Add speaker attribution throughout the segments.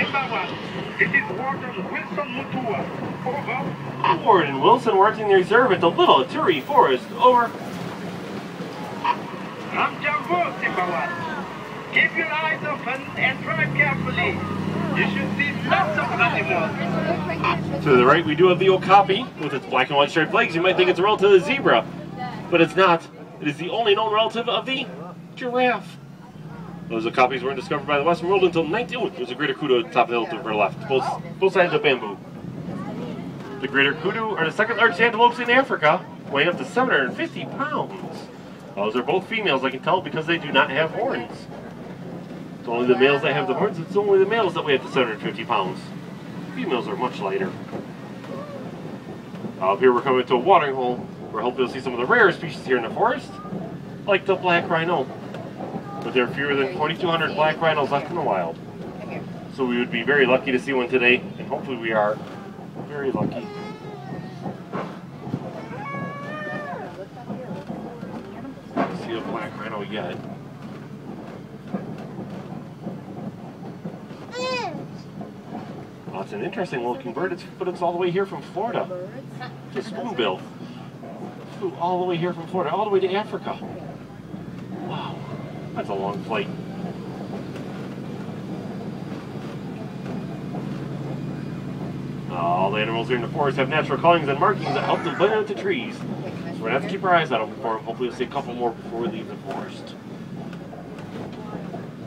Speaker 1: This is Warden Wilson Mutua. Over.
Speaker 2: Warden Wilson working the reserve at the Little Turi Forest. Over.
Speaker 1: Ramjavo, Timbawat. Keep your eyes open and drive carefully. You should see lots of animals.
Speaker 2: To the right, we do have the okapi with its black and white striped legs. You might think it's a relative of the zebra, but it's not. It is the only known relative of the giraffe. Those okapis weren't discovered by the Western world until 19... Oh, there's a greater kudu at the top of the hill to our left. Both sides of bamboo. The greater kudu are the second largest antelopes in Africa, weighing up to 750 pounds. Those are both females, I can tell, because they do not have horns. It's only the males that have the horns. It's only the males that weigh up to 750 pounds. Females are much lighter. Up here we're coming to a watering hole, where hopefully you'll see some of the rare species here in the forest, like the black rhino. But there are fewer than 4,200 black rhinos left in the wild. So we would be very lucky to see one today, and hopefully we are very lucky. See a black rhino yet. Well, it's an interesting looking bird, but it's all the way here from Florida. It's a spoonbill. Flew all the way here from Florida, all the way to Africa. Wow. That's a long flight. All the animals here in the forest have natural callings and markings that help them blend into trees. So we're going to have to keep our eyes out for them. Hopefully we'll see a couple more before we leave the forest.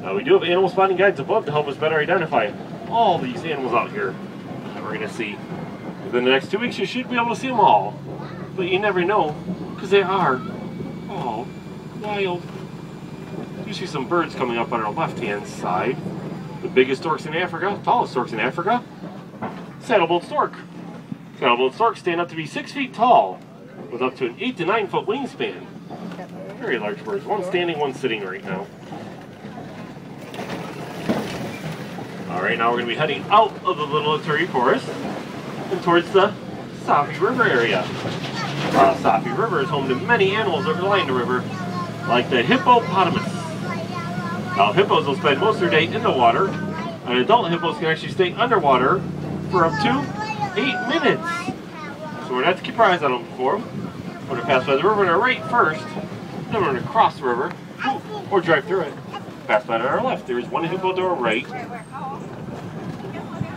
Speaker 2: Now we do have animal spotting guides above to help us better identify all these animals out here that we're going to see. Within the next 2 weeks you should be able to see them all. But you never know, because they are all wild. You see some birds coming up on our left-hand side. The biggest storks in Africa, tallest storks in Africa, saddle-billed stork. Saddle-billed storks stand up to be 6 feet tall, with up to an 8 to 9 foot wingspan. Very large birds. One standing, one sitting right now. Alright, now we're going to be heading out of the Little Turi Forest and towards the Safi River area. Safi River is home to many animals that rely on the river, like the hippopotamus. Now, hippos will spend most of their day in the water, and adult hippos can actually stay underwater for up to 8 minutes. So we're going to have to keep our eyes on them before them. We're going to pass by the river on our right first, then we're going to cross the river, or drive through it. Pass by on our left. There's one hippo to our right.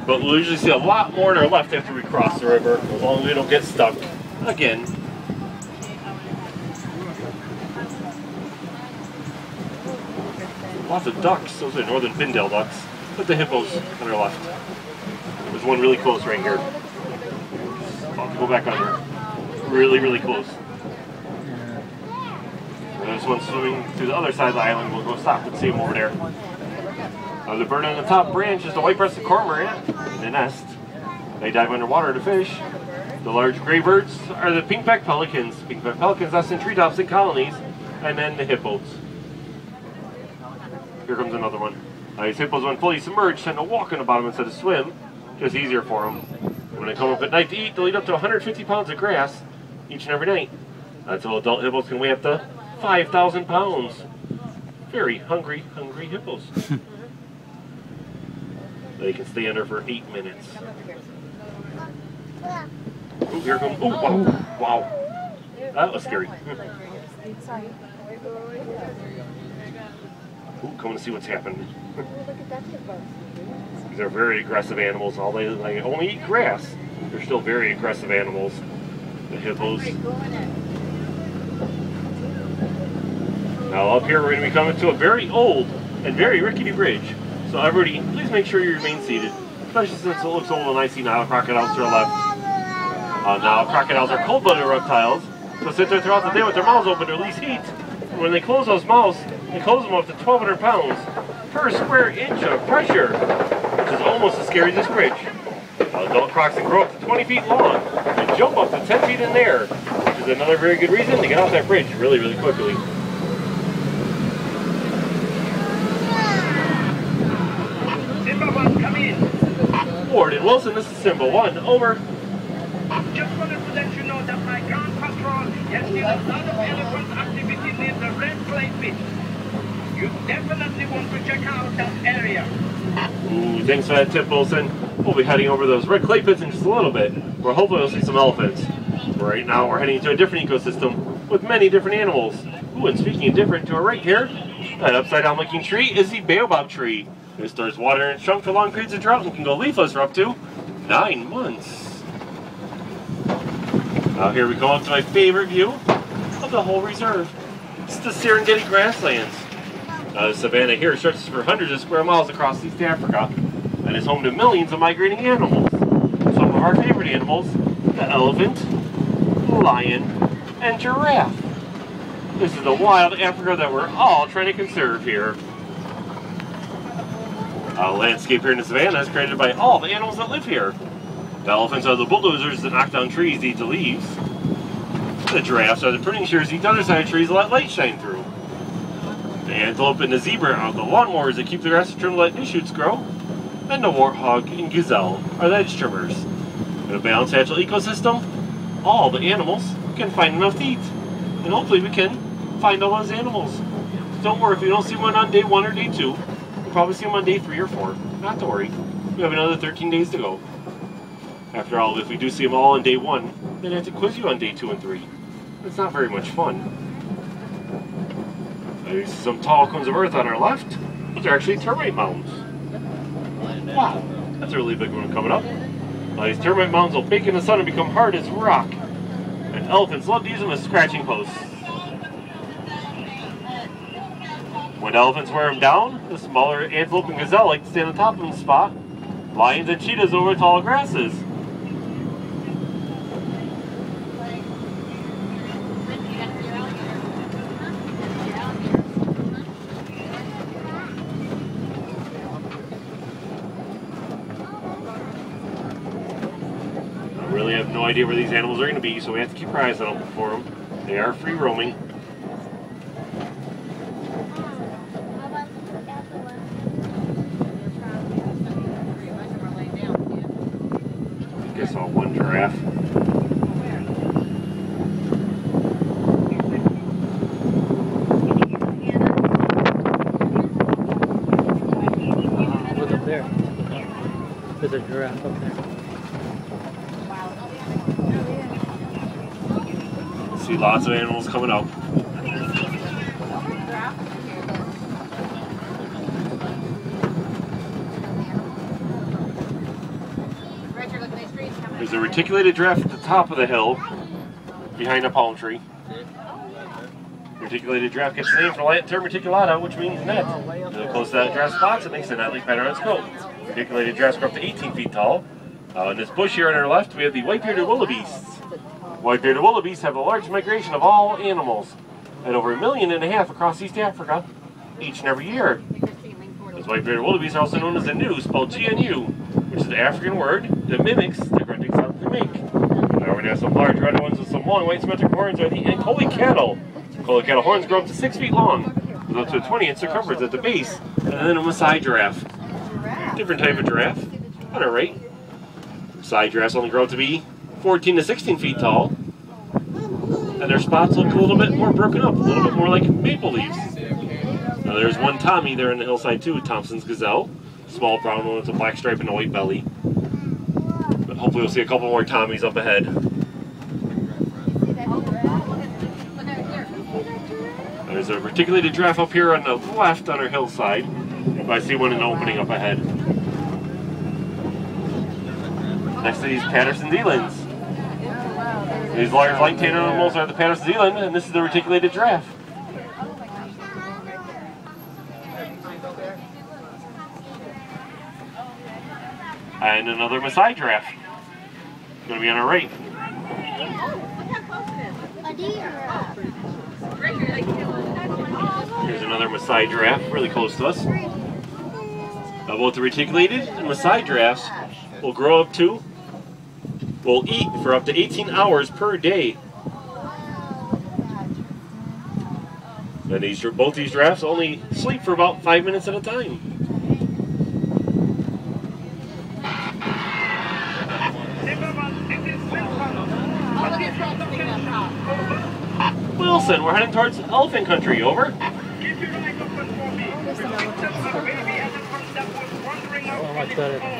Speaker 2: But we'll usually see a lot more on our left after we cross the river, as long as we don't get stuck again. Lots of ducks. Those are northern fin-tailed ducks. Put the hippos on our left. There's one really close right here. I'll have to go back under. Really, really close. And there's one swimming through the other side of the island. We'll go stop and see him over there. The bird on the top branch is the white-breasted cormorant in the nest. They dive underwater to fish. The large gray birds are the pink-backed pelicans. Pink-backed pelicans nest in treetops in colonies. And then the hippos. Here comes another one. These hippos, when fully submerged, tend to walk on the bottom instead of swim. Just easier for them. When they come up at night to eat, they'll eat up to 150 pounds of grass each and every night. Until adult hippos can weigh up to 5,000 pounds. Very hungry hippos. They can stay under for 8 minutes. Oh, here comes. Oh, wow. Wow. That was scary. Ooh, come to see what's happening. These are very aggressive animals. Although they only eat grass, they're still very aggressive animals. The hippos. Now up here we're going to be coming to a very old and very rickety bridge. So everybody, please make sure you remain seated, especially since it looks old and I see Nile crocodiles to our left. Nile crocodiles are cold-blooded reptiles, so sit there throughout the day with their mouths open to release heat. And when they close those mouths, they close them up to 1,200 pounds per square inch of pressure, which is almost as scary as this bridge. Adult crocs can grow up to 20 feet long and jump up to 10 feet in the air, which is another very good reason to get off that bridge really, really quickly.
Speaker 1: Come in.
Speaker 2: Warden Wilson, this is Simba 1, over.
Speaker 1: Just wanted to let you know that my ground patrol has seen a lot of elephant activity near the Red Clay Pit. You definitely want to check out that area.
Speaker 2: Ooh, thanks for that tip, Wilson. We'll be heading over those red clay pits in just a little bit, where hopefully we'll see some elephants. Right now, we're heading into a different ecosystem with many different animals. Ooh, and speaking of different, to our right here, that upside-down looking tree is the baobab tree. It stores water in its trunk for long periods of drought and can go leafless for up to 9 months. Now here we go up to my favorite view of the whole reserve. It's the Serengeti grasslands. The savanna here stretches for hundreds of square miles across East Africa and is home to millions of migrating animals. Some of our favorite animals, the elephant, lion, and giraffe. This is the wild Africa that we're all trying to conserve here. The landscape here in the savannah is created by all the animals that live here. The elephants are the bulldozers that knock down trees to eat the leaves. The giraffes are the pruning shears that eat the underside of trees to let light shine through. The antelope and the zebra are the lawnmowers that keep the grass trimmed to let new shoots grow. And the warthog and gazelle are the edge trimmers. In a balanced natural ecosystem, all the animals can find enough to eat. And hopefully we can find all those animals. Don't worry if you don't see one on day 1 or day 2. You'll probably see them on day 3 or 4. Not to worry. We have another 13 days to go. After all, if we do see them all on day 1, then I have to quiz you on day 2 and 3. It's not very much fun. There's some tall cones of earth on our left. Those are actually termite mounds. Wow, that's a really big one coming up. These termite mounds will bake in the sun and become hard as rock. And elephants love to use them as scratching posts. When elephants wear them down, the smaller antelope and gazelle like to stand on top of the spot. Lions and cheetahs over tall grasses. I really have no idea where these animals are going to be, so we have to keep our eyes on them for them. They are free roaming. I guess I saw one giraffe.
Speaker 3: Look up there. There's a giraffe up there.
Speaker 2: See lots of animals coming up. There's a reticulated giraffe at the top of the hill, behind a palm tree. Reticulated giraffe gets the name from Latin term reticulata, which means net. They're close to that giraffe's spots, it makes a net-like pattern on its coat. Reticulated giraffes grow up to 18 feet tall. In this bush here on our left, we have the white-bearded wildebeests. White-bearded wildebeests have the largest migration of all animals, at over 1.5 million across East Africa each and every year. Those white-bearded wildebeests are also known as the gnu, spelled G-N-U, which is the African word that mimics the grunting sound they make. Now we have some large red ones with some long white symmetric horns are the Ankole cattle. Ankole cattle horns grow up to 6 feet long, with up to a 20-inch circumference at the base, and then a Maasai giraffe. Different type of giraffe. On our right, Maasai giraffes only grow up to be 14 to 16 feet tall, and their spots look a little bit more broken up, a little bit more like maple leaves. Now there's one Tommy there on the hillside too, Thompson's gazelle, small brown one with a black stripe and a white belly. But hopefully we'll see a couple more Tommies up ahead. There's a reticulated giraffe up here on the left on our hillside. I see one in the opening up ahead. Next to these Patterson's elands. These large light-tailed animals are the Patterson's eland, and this is the reticulated giraffe. And another Maasai giraffe. It's going to be on our right. Here's another Maasai giraffe, really close to us. Both the reticulated and Maasai giraffes will eat for up to 18 hours per day. And both these giraffes only sleep for about 5 minutes at a time. Wilson, we're heading towards elephant country, over.
Speaker 1: Keep your eyes open for me. The victims of baby elephants that was
Speaker 3: better than